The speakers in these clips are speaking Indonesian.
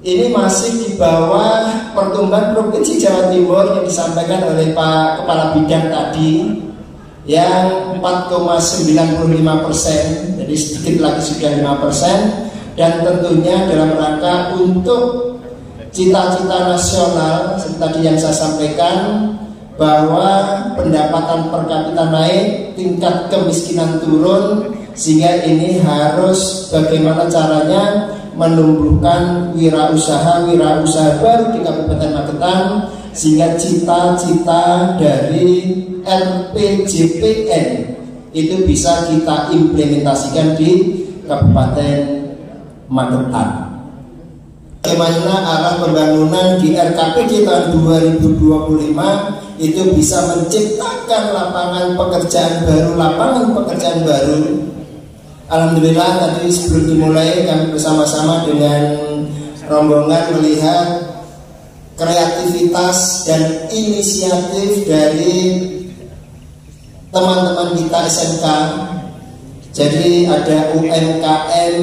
ini masih di bawah pertumbuhan Provinsi Jawa Timur yang disampaikan oleh Pak Kepala Bidang tadi, yang 4,95%, jadi sedikit lagi sudah 5%, dan tentunya dalam rangka untuk cita-cita nasional seperti tadi yang saya sampaikan, bahwa pendapatan per kapita naik, tingkat kemiskinan turun, sehingga ini harus bagaimana caranya menumbuhkan wirausaha baru di Kabupaten Magetan, sehingga cita-cita dari RPJPN itu bisa kita implementasikan di Kabupaten Magetan. Bagaimana arah pembangunan di RKPD tahun 2025 itu bisa menciptakan lapangan pekerjaan baru. Alhamdulillah tadi sebelum dimulai kami bersama-sama dengan rombongan melihat kreativitas dan inisiatif dari teman-teman kita SMK. Jadi ada UMKM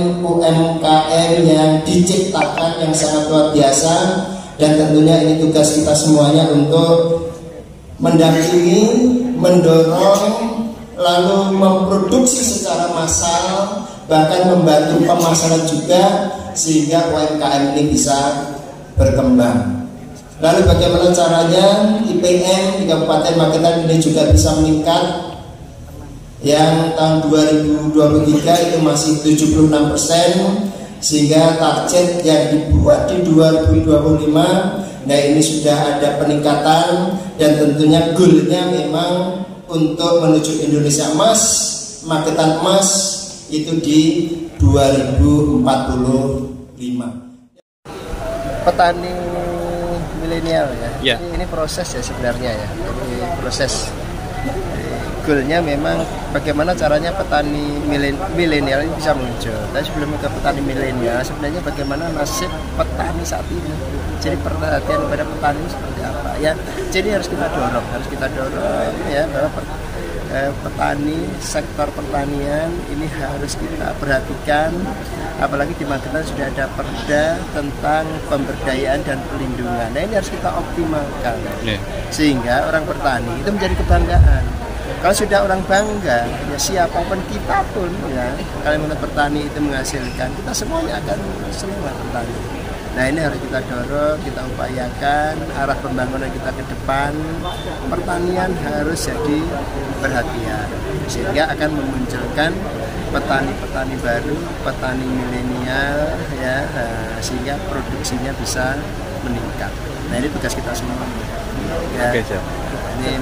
yang diciptakan yang sangat luar biasa, dan tentunya ini tugas kita semuanya untuk mendampingi, mendorong, lalu memproduksi secara massal, bahkan membantu pemasaran juga, sehingga UMKM ini bisa berkembang. Lalu bagaimana caranya IPM di Kabupaten Magetan ini juga bisa meningkat? Yang tahun 2023 itu masih 76%, sehingga target yang dibuat di 2025, nah ini sudah ada peningkatan, dan tentunya goalnya memang untuk menuju Indonesia Emas, Magetan Emas itu di 2045. Petani milenial ya. Ini proses ya sebenarnya ya. Ini proses. Goalnya memang bagaimana caranya petani milenial ini bisa muncul. Tapi sebelum ke petani milenial, sebenarnya bagaimana nasib petani saat ini. Jadi perhatian pada petani seperti apa ya. Jadi harus kita dorong ya, bahwa petani, sektor pertanian ini harus kita perhatikan. Apalagi di Magetan sudah ada perda tentang pemberdayaan dan pelindungan. Nah ini harus kita optimalkan sehingga orang bertani itu menjadi kebanggaan. Kalau sudah orang bangga, ya siapapun kita pun ya, kalau menurut bertani itu menghasilkan, kita semuanya akan senang bertani. Nah ini harus kita dorong, kita upayakan arah pembangunan kita ke depan. Pertanian harus jadi perhatian, sehingga akan memunculkan petani-petani baru, petani milenial ya, sehingga produksinya bisa meningkat. Nah ini tugas kita semua. Ya, ini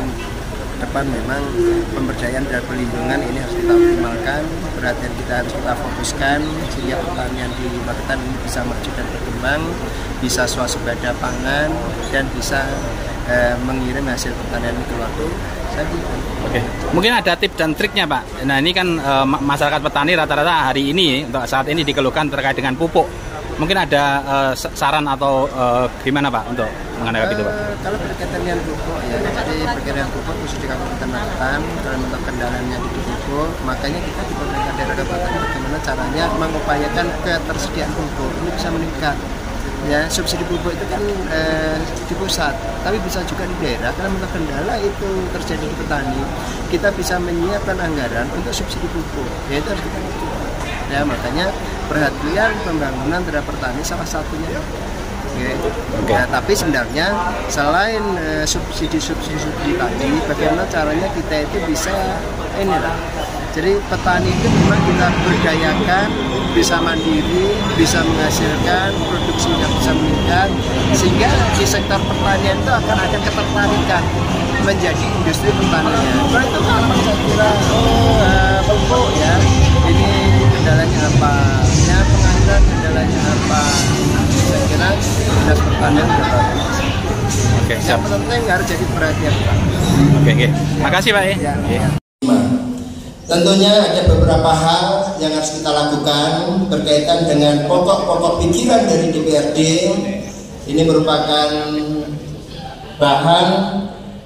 depan memang pemberdayaan dan pelindungan ini harus kita optimalkan, perhatian kita harus kita fokuskan sehingga pertanian di Magetan ini bisa maju dan berkembang, bisa swasembada pangan, dan bisa mengirim hasil pertanian ke luar negeri. Oke, mungkin ada tips dan triknya Pak. Nah ini kan masyarakat petani rata-rata hari ini untuk saat ini dikeluhkan terkait dengan pupuk. Mungkin ada saran atau gimana Pak untuk mengenai itu Pak? Kalau berkaitan dengan pupuk ya, jadi berkaitan dengan pupuk khusus di Kabupaten Magetan, dalam bentuk kendalanya di pupuk, makanya kita di pemerintah daerah Kabupaten bagaimana caranya mengupayakan ketersediaan pupuk ini bisa meningkat. Ya, subsidi pupuk itu kan di pusat, tapi bisa juga di daerah. Karena bentuk kendala itu terjadi di petani, kita bisa menyiapkan anggaran untuk subsidi pupuk. Ya itu harus kita lakukan. Ya makanya perhatian pembangunan terhadap petani salah satunya. Ya, tapi sebenarnya selain subsidi tadi, bagaimana caranya kita itu bisa jadi petani itu memang kita berdayakan, bisa mandiri, bisa menghasilkan, produksinya bisa meningkat, sehingga di sektor pertanian itu akan ada ketertarikan menjadi industri pertanian. Kalau itu apa saya kira pupuk ya, ini kendalanya apa, ya penganggaran kendalanya apa, saya kira dinas pertanian sudah bagus. Oke, siap. Yang penting harus jadi perhatian Pak. Oke. Makasih Pak ya. Tentunya ada beberapa hal yang harus kita lakukan berkaitan dengan pokok-pokok pikiran dari DPRD. Ini merupakan bahan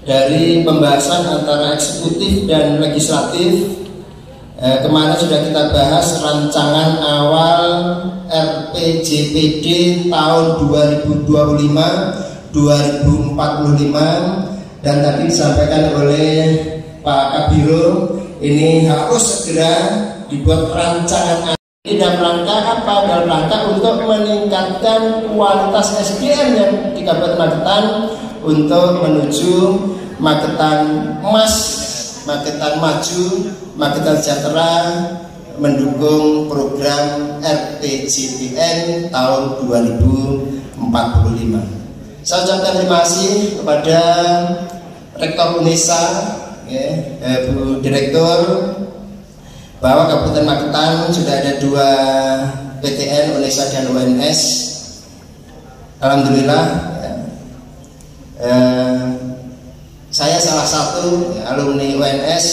dari pembahasan antara eksekutif dan legislatif. Kemarin sudah kita bahas rancangan awal RPJPD tahun 2025-2045, dan tadi disampaikan oleh Pak Kabiro, ini harus segera dibuat rancangan ini dalam rangka apa? Dalam rangka untuk meningkatkan kualitas SDM yang di Kabupaten Magetan untuk menuju Magetan emas, Magetan maju, Magetan sejahtera, mendukung program RPJPN tahun 2045. Saya ucapkan terima kasih kepada Rektor UNESA, Bu Direktur, bahwa Kabupaten Magetan sudah ada 2 PTN, UNESA dan UNS. Alhamdulillah, saya salah satu alumni UNS,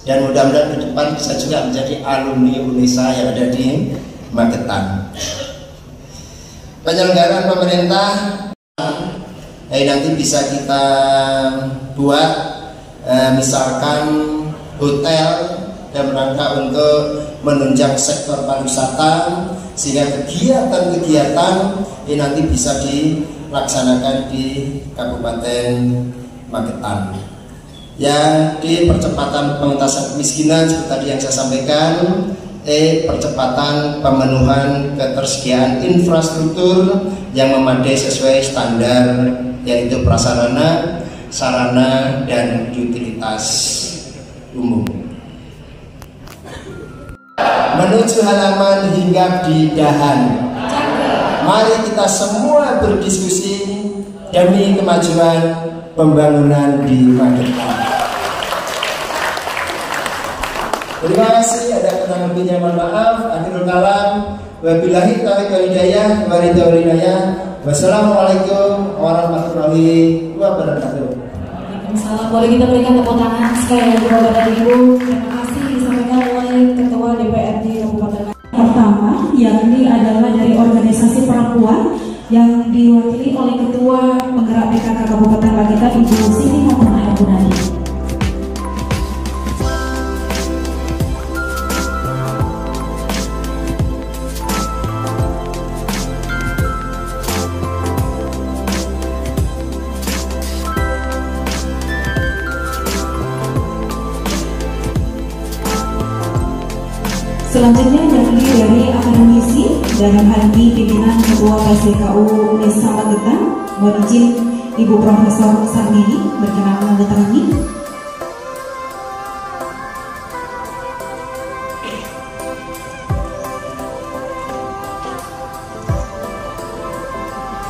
dan mudah-mudahan ke depan bisa juga menjadi alumni UNESA yang ada di Magetan. Penyelenggaraan pemerintah nanti bisa kita buat misalkan hotel dalam rangka untuk menunjang sektor pariwisata, sehingga kegiatan-kegiatan ini nanti bisa dilaksanakan di Kabupaten Magetan. Yang di percepatan pengentasan kemiskinan seperti tadi yang saya sampaikan, percepatan pemenuhan ketersediaan infrastruktur yang memadai sesuai standar, yaitu prasarana, sarana, dan utilitas umum. Menuju halaman hingga di dahan. Mari kita semua berdiskusi demi kemajuan pembangunan di Magetan. Terima kasih. Ada kurang lebihnya mohon maaf. Akhirul kalam. Wabillahi taufiq wal hidayah. Wassalamualaikum warahmatullahi wabarakatuh. Waalaikumsalam. Boleh kita berikan tepuk tangan sekali lagi Bapak Ibu. Terima kasih disampaikan oleh Ketua DPRD Kabupaten Magetan. Pertama, yakni adalah dari organisasi perempuan yang diwakili oleh Ketua Penggerak PKK Kabupaten Magetan, Ibu Siti Fatimah Gunadi. Selanjutnya yakni dari akademisi dalam hal ini pimpinan Ketua PSDKU UNESA Magetan, mohon izin Ibu Profesor Sarmini berkenan menandatangani.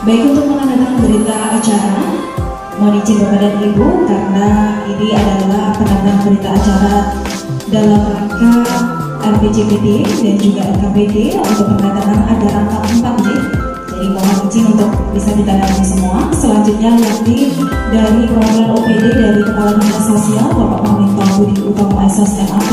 Baik, untuk menandatangani berita acara, mohon izin Bapak dan Ibu, karena ini adalah penandatangan berita acara dalam rangka RPJPD dan juga RKPD untuk penandatangan ada rangka 4D. Jadi mohon izin untuk bisa ditandatangani semua. Selanjutnya yakni dari perwakilan OPD dari Kepala Dinas Sosial Bapak Paminto Budi Utomo SS MAP.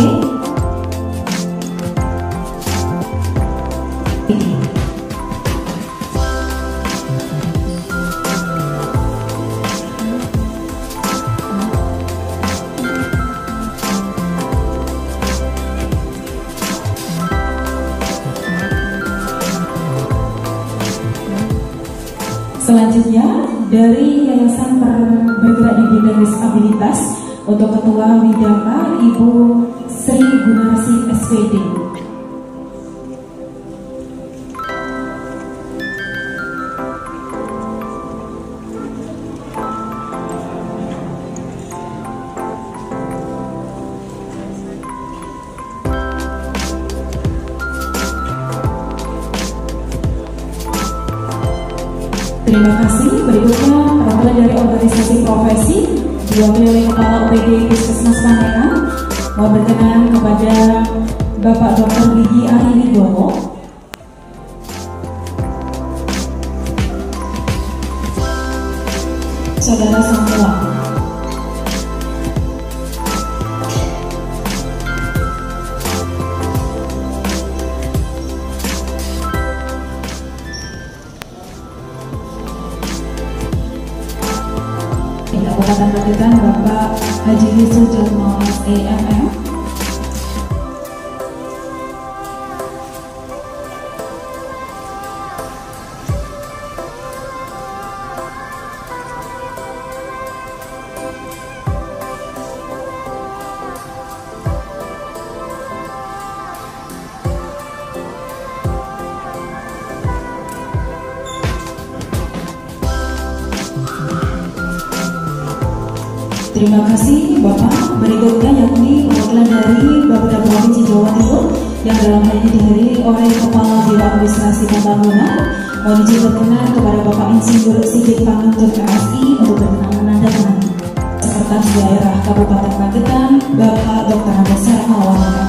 Selanjutnya dari Yayasan Bergerak di Bidang Disabilitas untuk Ketua Widaka Ibu Sri Gunarsi SPD. Terima kasih. Berikutnya perwakilan dari organisasi profesi diwakili oleh Kepala OPD Puskesmas Panengan, mau berkenan kepada Bapak Dr. Gigi Ari Wibowo. Saudara semua, Kabupaten Magetan Bapak Haji Yusuf Jalmo SEMM. Terima kasih Bapak. Berikutnya yakni perwakilan dari Bapeda Provinsi Jawa Timur yang dalam hal ini dihadiri oleh Kepala Biro Administrasi Pembangunan. Mohon izin berkenan kepada Bapak Insinyur Sigit Pangantur KSI untuk berkenan menandatangani. Sekretaris Daerah Kabupaten Magetan, Bapak Dr. Andes Sarmawan.